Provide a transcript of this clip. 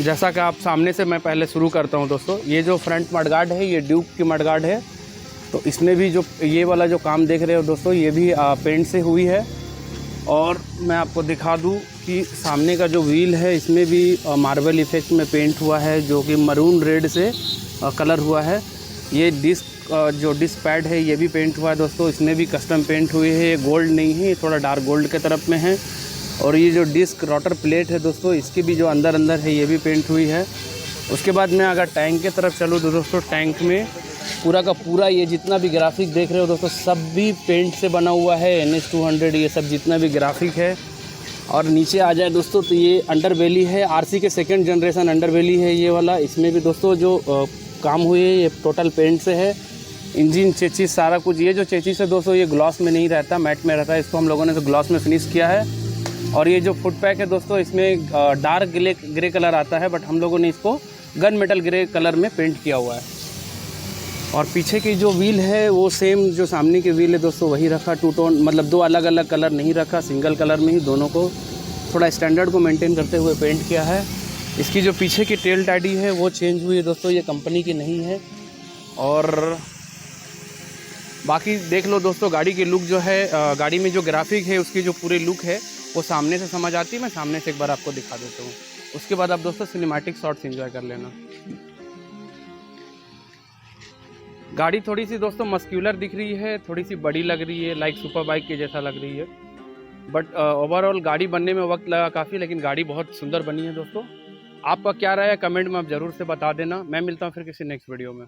जैसा कि आप सामने से मैं पहले शुरू करता हूं दोस्तों, ये जो फ्रंट मडगार्ड है ये ड्यूक की मडगार्ड है। तो इसमें भी जो ये वाला जो काम देख रहे हो दोस्तों, ये भी पेंट से हुई है। और मैं आपको दिखा दूं कि सामने का जो व्हील है इसमें भी मार्बल इफेक्ट में पेंट हुआ है, जो कि मरून रेड से कलर हुआ है। ये डिस्क जो डिस्क पैड है ये भी पेंट हुआ है दोस्तों, इसमें भी कस्टम पेंट हुई है। ये गोल्ड नहीं है, ये थोड़ा डार्क गोल्ड के तरफ में है। और ये जो डिस्क रोटर प्लेट है दोस्तों, इसकी भी जो अंदर है ये भी पेंट हुई है। उसके बाद मैं अगर टैंक की तरफ चलूँ तो दोस्तों, टैंक में पूरा का पूरा ये जितना भी ग्राफिक देख रहे हो दोस्तों, सब भी पेंट से बना हुआ है। NS200 ये सब जितना भी ग्राफिक है। और नीचे आ जाए दोस्तों तो ये अंडरबेली है, RC के सेकंड जनरेशन अंडरबेली है ये वाला। इसमें भी दोस्तों जो काम हुए है ये टोटल पेंट से है। इंजन चेचिस सारा कुछ, ये जो चेचिस है दोस्तों ये ग्लॉस में नहीं रहता, मैट में रहता है। इसको हम लोगों ने तो ग्लॉस में फिनिश किया है। और ये जो फुट पैक है दोस्तों, इसमें डार्क ग्रे कलर आता है, बट हम लोगों ने इसको गन मेटल ग्रे कलर में पेंट किया हुआ है। और पीछे की जो व्हील है वो सेम जो सामने की व्हील है दोस्तों वही रखा, टू टोन, मतलब दो अलग अलग कलर नहीं रखा, सिंगल कलर में ही दोनों को थोड़ा स्टैंडर्ड को मेंटेन करते हुए पेंट किया है। इसकी जो पीछे की टेल टाडी है वो चेंज हुई है दोस्तों, ये कंपनी की नहीं है। और बाकी देख लो दोस्तों, गाड़ी की लुक जो है, गाड़ी में जो ग्राफिक है उसकी जो पूरी लुक है वो सामने से समझ आती है। मैं सामने से एक बार आपको दिखा देता हूँ, उसके बाद आप दोस्तों सिनेमैटिक शॉट्स एंजॉय कर लेना। गाड़ी थोड़ी सी दोस्तों मस्क्यूलर दिख रही है, थोड़ी सी बड़ी लग रही है, लाइक सुपर बाइक के जैसा लग रही है। बट ओवरऑल गाड़ी बनने में वक्त लगा काफ़ी, लेकिन गाड़ी बहुत सुंदर बनी है दोस्तों। आपका क्या राय है कमेंट में आप ज़रूर से बता देना। मैं मिलता हूँ फिर किसी नेक्स्ट वीडियो में।